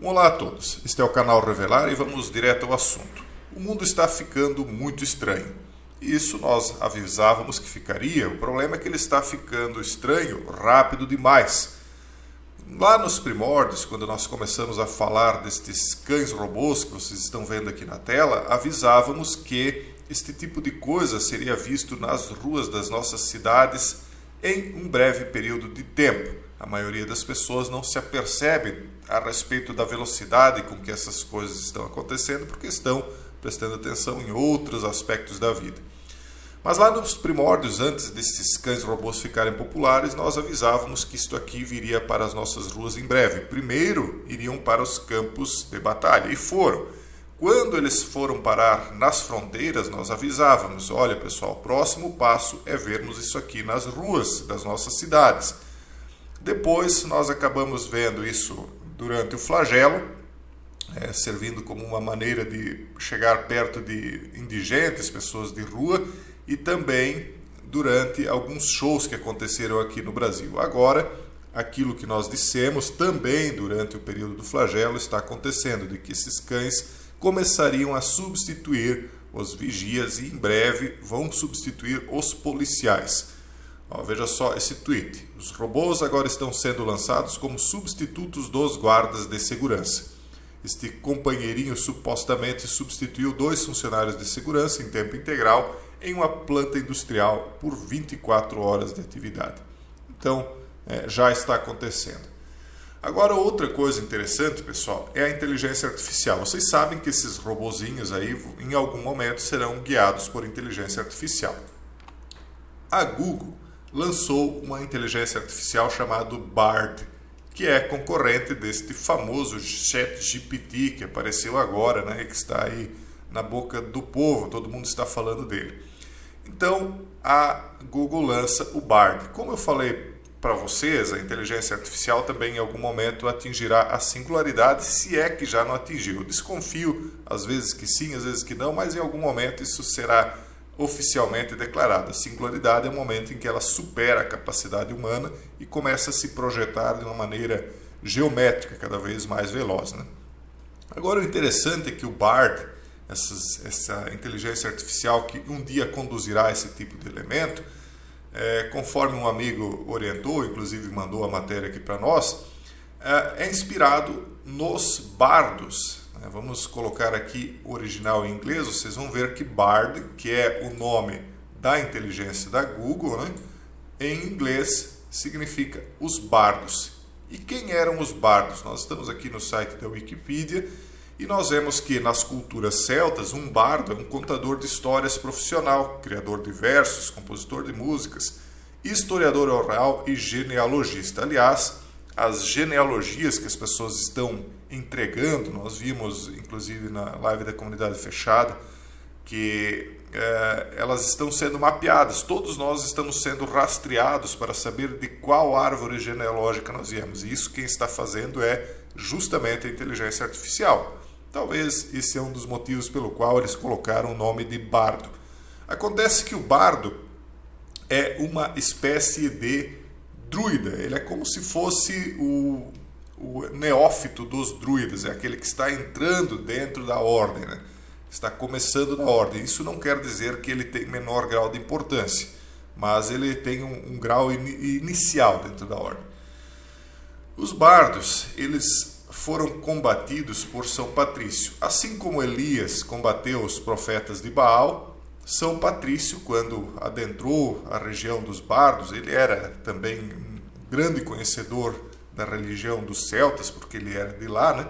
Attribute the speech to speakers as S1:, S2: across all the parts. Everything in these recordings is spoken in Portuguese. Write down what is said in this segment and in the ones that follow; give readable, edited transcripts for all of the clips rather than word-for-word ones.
S1: Olá a todos, este é o canal Revelar e vamos direto ao assunto. O mundo está ficando muito estranho. Isso nós avisávamos que ficaria, o problema é que ele está ficando estranho rápido demais. Lá nos primórdios, quando nós começamos a falar destes cães robôs que vocês estão vendo aqui na tela, avisávamos que este tipo de coisa seria visto nas ruas das nossas cidades em um breve período de tempo. A maioria das pessoas não se apercebe a respeito da velocidade com que essas coisas estão acontecendo, porque estão prestando atenção em outros aspectos da vida. Mas lá nos primórdios, antes desses cães robôs ficarem populares, nós avisávamos que isto aqui viria para as nossas ruas em breve. Primeiro, iriam para os campos de batalha, e foram. Quando eles foram parar nas fronteiras, nós avisávamos, olha pessoal, o próximo passo é vermos isso aqui nas ruas das nossas cidades. Depois nós acabamos vendo isso durante o flagelo, servindo como uma maneira de chegar perto de indigentes, pessoas de rua, e também durante alguns shows que aconteceram aqui no Brasil. Agora, aquilo que nós dissemos também durante o período do flagelo está acontecendo, de que esses cães começariam a substituir os vigias e em breve vão substituir os policiais. Veja só esse tweet. Os robôs agora estão sendo lançados como substitutos dos guardas de segurança. Este companheirinho supostamente substituiu 2 funcionários de segurança em tempo integral em uma planta industrial por 24 horas de atividade. Então, já está acontecendo. Agora, outra coisa interessante, pessoal, é a inteligência artificial. Vocês sabem que esses robozinhos aí, em algum momento, serão guiados por inteligência artificial. A Google lançou uma inteligência artificial chamada Bard, que é concorrente deste famoso ChatGPT que apareceu agora, né, que está aí na boca do povo, todo mundo está falando dele. Então, a Google lança o Bard. Como eu falei para vocês, a inteligência artificial também em algum momento atingirá a singularidade, se é que já não atingiu. Eu desconfio, às vezes que sim, às vezes que não, mas em algum momento isso será oficialmente declarado. A singularidade é o momento em que ela supera a capacidade humana e começa a se projetar de uma maneira geométrica, cada vez mais veloz, né? Agora, o interessante é que o Bard, essa inteligência artificial que um dia conduzirá esse tipo de elemento, conforme um amigo orientou, inclusive mandou a matéria aqui para nós, é inspirado nos bardos. Vamos colocar aqui o original em inglês, vocês vão ver que Bard, que é o nome da inteligência da Google, né, em inglês significa os bardos. E quem eram os bardos? Nós estamos aqui no site da Wikipedia e nós vemos que nas culturas celtas, um bardo é um contador de histórias profissional, criador de versos, compositor de músicas, historiador oral e genealogista. Aliás, as genealogias que as pessoas estão entregando, nós vimos inclusive na live da comunidade fechada, que elas estão sendo mapeadas, todos nós estamos sendo rastreados para saber de qual árvore genealógica nós viemos, e isso quem está fazendo é justamente a inteligência artificial. Talvez esse é um dos motivos pelo qual eles colocaram o nome de bardo. Acontece que o bardo é uma espécie de druida, ele é como se fosse o neófito dos druidas, é aquele que está entrando dentro da ordem, né? Está começando na ordem. Isso não quer dizer que ele tem menor grau de importância, mas ele tem um grau inicial dentro da ordem. Os bardos, eles foram combatidos por São Patrício. Assim como Elias combateu os profetas de Baal, São Patrício, quando adentrou a região dos bardos, ele era também um grande conhecedor da religião dos celtas, porque ele era de lá, né?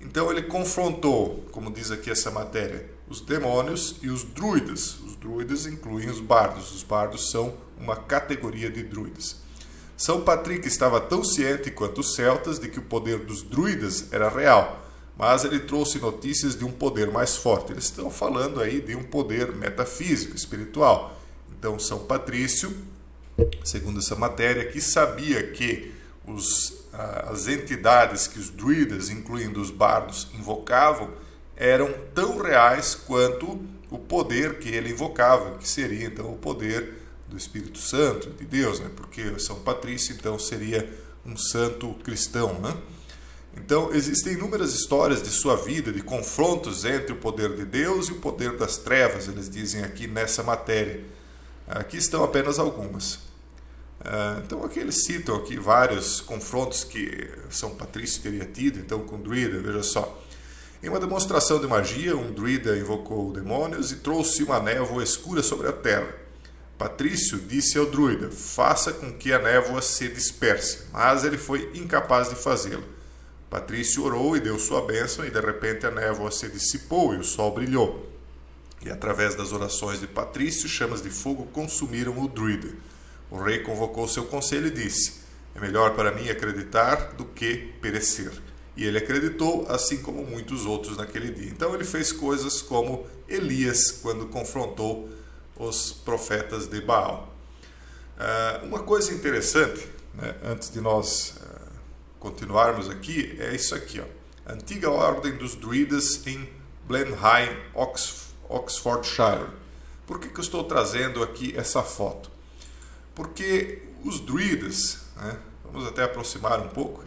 S1: Então ele confrontou, como diz aqui essa matéria, os demônios e os druidas. Os druidas incluem os bardos. Os bardos são uma categoria de druidas. São Patrick estava tão ciente quanto os celtas de que o poder dos druidas era real, mas ele trouxe notícias de um poder mais forte. Eles estão falando aí de um poder metafísico, espiritual. Então São Patrício, segundo essa matéria, que sabia que as entidades que os druidas, incluindo os bardos, invocavam, eram tão reais quanto o poder que ele invocava, que seria então o poder do Espírito Santo, de Deus, né? Porque São Patrício então seria um santo cristão, né? Então, existem inúmeras histórias de sua vida, de confrontos entre o poder de Deus e o poder das trevas, eles dizem aqui nessa matéria. Aqui estão apenas algumas. Então, aqui eles citam aqui vários confrontos que São Patrício teria tido, então, com o druida, veja só. Em uma demonstração de magia, um druida invocou demônios e trouxe uma névoa escura sobre a terra. Patrício disse ao druida: faça com que a névoa se disperse, mas ele foi incapaz de fazê-lo. Patrício orou e deu sua bênção, e de repente a névoa se dissipou e o sol brilhou. E através das orações de Patrício, chamas de fogo consumiram o druida. O rei convocou seu conselho e disse: é melhor para mim acreditar do que perecer. E ele acreditou, assim como muitos outros naquele dia. Então ele fez coisas como Elias, quando confrontou os profetas de Baal. Uma coisa interessante, né, antes de nós continuarmos aqui, é isso aqui. A antiga ordem dos druidas em Blenheim, Oxfordshire. Por que eu estou trazendo aqui essa foto? Porque os druidas, né, vamos até aproximar um pouco,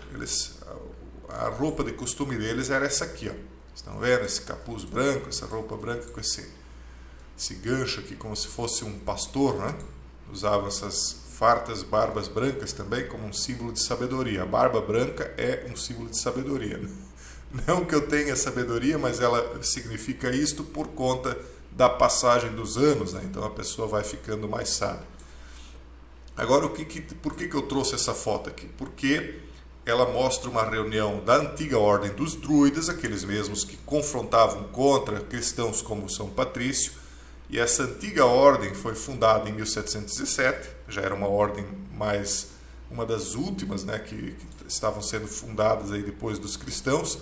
S1: a roupa de costume deles era essa aqui. Estão vendo esse capuz branco, essa roupa branca com esse gancho aqui, como se fosse um pastor, né? Usavam essas fartas barbas brancas também como um símbolo de sabedoria. A barba branca é um símbolo de sabedoria. Não que eu tenha sabedoria, mas ela significa isto por conta da passagem dos anos, né? Então a pessoa vai ficando mais sábia. Agora, por que eu trouxe essa foto aqui? Porque ela mostra uma reunião da antiga ordem dos druidas, aqueles mesmos que confrontavam contra cristãos como São Patrício. E essa antiga ordem foi fundada em 1717, já era uma ordem uma das últimas, né, que estavam sendo fundadas aí depois dos cristãos,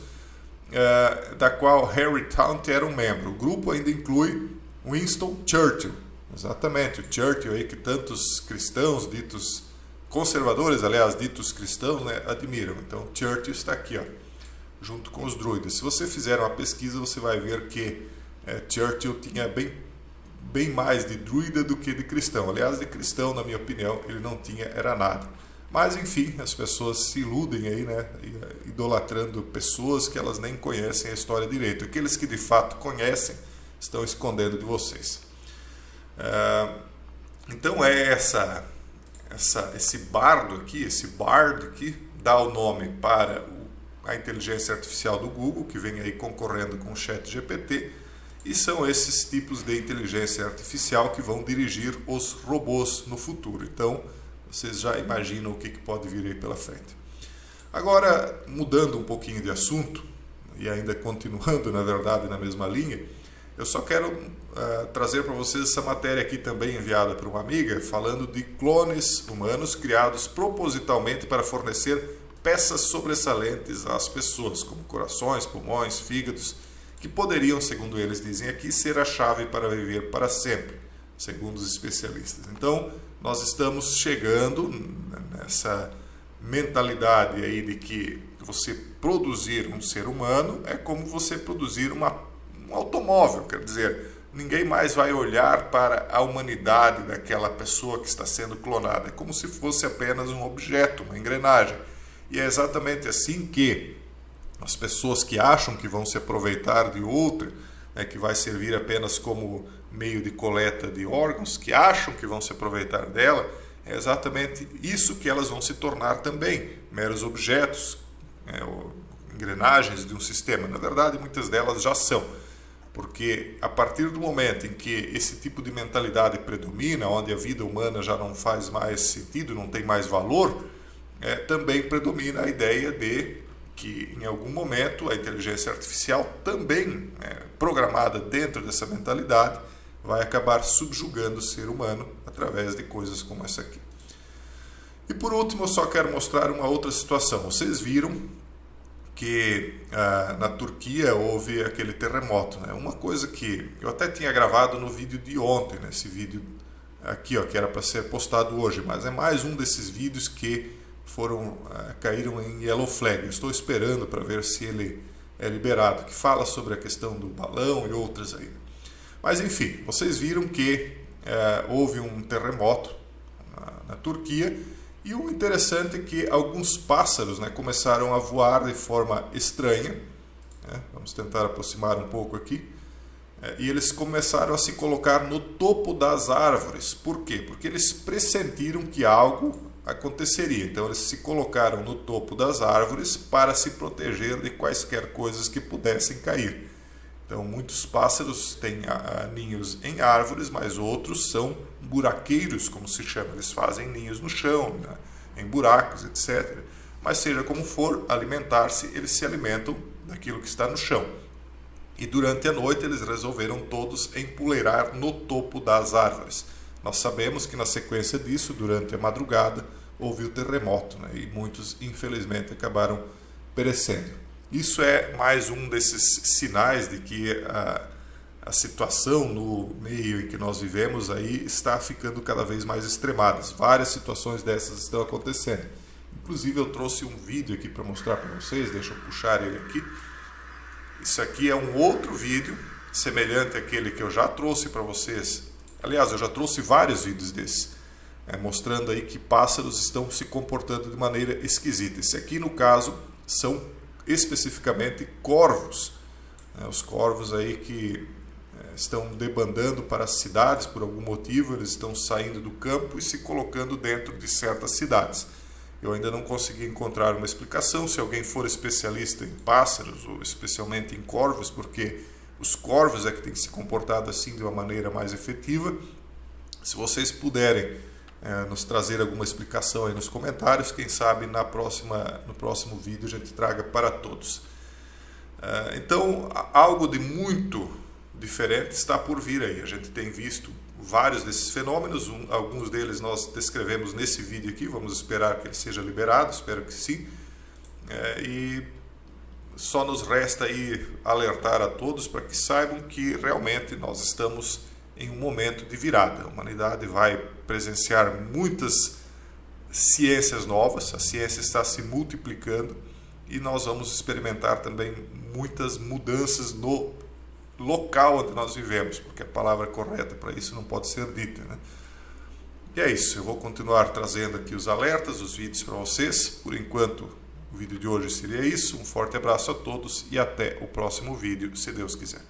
S1: da qual Harry Taunt era um membro. O grupo ainda inclui Winston Churchill, exatamente, o Churchill aí que tantos cristãos, ditos conservadores, aliás, ditos cristãos, né, admiram. Então Churchill está aqui, junto com os druidas. Se você fizer uma pesquisa, você vai ver que Churchill tinha bem mais de druida do que de cristão. Aliás, de cristão, na minha opinião, ele não tinha, era nada. Mas, enfim, as pessoas se iludem aí, né, idolatrando pessoas que elas nem conhecem a história direito. Aqueles que de fato conhecem estão escondendo de vocês. Então é esse bardo aqui dá o nome para a inteligência artificial do Google, que vem aí concorrendo com o ChatGPT, e são esses tipos de inteligência artificial que vão dirigir os robôs no futuro. Então, vocês já imaginam o que pode vir aí pela frente. Agora, mudando um pouquinho de assunto, e ainda continuando, na verdade, na mesma linha, eu só quero trazer para vocês essa matéria aqui também enviada por uma amiga, falando de clones humanos criados propositalmente para fornecer peças sobressalentes às pessoas, como corações, pulmões, fígados, que poderiam, segundo eles dizem aqui, ser a chave para viver para sempre, segundo os especialistas. Então, nós estamos chegando nessa mentalidade aí de que você produzir um ser humano é como você produzir um automóvel, quer dizer, ninguém mais vai olhar para a humanidade daquela pessoa que está sendo clonada, é como se fosse apenas um objeto, uma engrenagem. E é exatamente assim que as pessoas que acham que vão se aproveitar de outra, né, que vai servir apenas como meio de coleta de órgãos, que acham que vão se aproveitar dela, é exatamente isso que elas vão se tornar também, meros objetos, engrenagens de um sistema. Na verdade, muitas delas já são, porque a partir do momento em que esse tipo de mentalidade predomina, onde a vida humana já não faz mais sentido, não tem mais valor, também predomina a ideia de que em algum momento a inteligência artificial também, programada dentro dessa mentalidade, vai acabar subjugando o ser humano através de coisas como essa aqui. E por último, eu só quero mostrar uma outra situação. Vocês viram que na Turquia houve aquele terremoto, né? Uma coisa que eu até tinha gravado no vídeo de ontem, né? Esse vídeo aqui, que era para ser postado hoje, mas é mais um desses vídeos que caíram em Yellow Flag. Eu estou esperando para ver se ele é liberado, que fala sobre a questão do balão e outras aí. Mas enfim, vocês viram que houve um terremoto na Turquia E o interessante é que alguns pássaros, né, começaram a voar de forma estranha, né? Vamos tentar aproximar um pouco aqui. E eles começaram a se colocar no topo das árvores. Por quê? Porque eles pressentiram que algo aconteceria. Então eles se colocaram no topo das árvores para se proteger de quaisquer coisas que pudessem cair. Então muitos pássaros têm ninhos em árvores, mas outros são buraqueiros, como se chama. Eles fazem ninhos no chão, né, em buracos, etc. Mas seja como for, alimentar-se, eles se alimentam daquilo que está no chão. E durante a noite eles resolveram todos empoleirar no topo das árvores. Nós sabemos que na sequência disso, durante a madrugada, houve o terremoto, né? E muitos, infelizmente, acabaram perecendo. Isso é mais um desses sinais de que a situação no meio em que nós vivemos aí está ficando cada vez mais extremada. Várias situações dessas estão acontecendo. Inclusive eu trouxe um vídeo aqui para mostrar para vocês, deixa eu puxar ele aqui. Isso aqui é um outro vídeo, semelhante àquele que eu já trouxe para vocês. Aliás, eu já trouxe vários vídeos desses, mostrando aí que pássaros estão se comportando de maneira esquisita. Esse aqui, no caso, são especificamente corvos. Os corvos aí que estão debandando para as cidades por algum motivo, eles estão saindo do campo e se colocando dentro de certas cidades. Eu ainda não consegui encontrar uma explicação. Se alguém for especialista em pássaros, ou especialmente em corvos, porque os corvos é que têm se comportado assim de uma maneira mais efetiva. Se vocês puderem nos trazer alguma explicação aí nos comentários, quem sabe no próximo vídeo a gente traga para todos. Então, algo de muito diferente está por vir aí. A gente tem visto vários desses fenômenos, alguns deles nós descrevemos nesse vídeo aqui, vamos esperar que ele seja liberado, espero que sim, e só nos resta aí alertar a todos para que saibam que realmente nós estamos em um momento de virada. A humanidade vai presenciar muitas ciências novas, a ciência está se multiplicando e nós vamos experimentar também muitas mudanças no local onde nós vivemos, porque a palavra correta para isso não pode ser dita, né? E é isso, eu vou continuar trazendo aqui os alertas, os vídeos para vocês. Por enquanto, o vídeo de hoje seria isso. Um forte abraço a todos e até o próximo vídeo, se Deus quiser.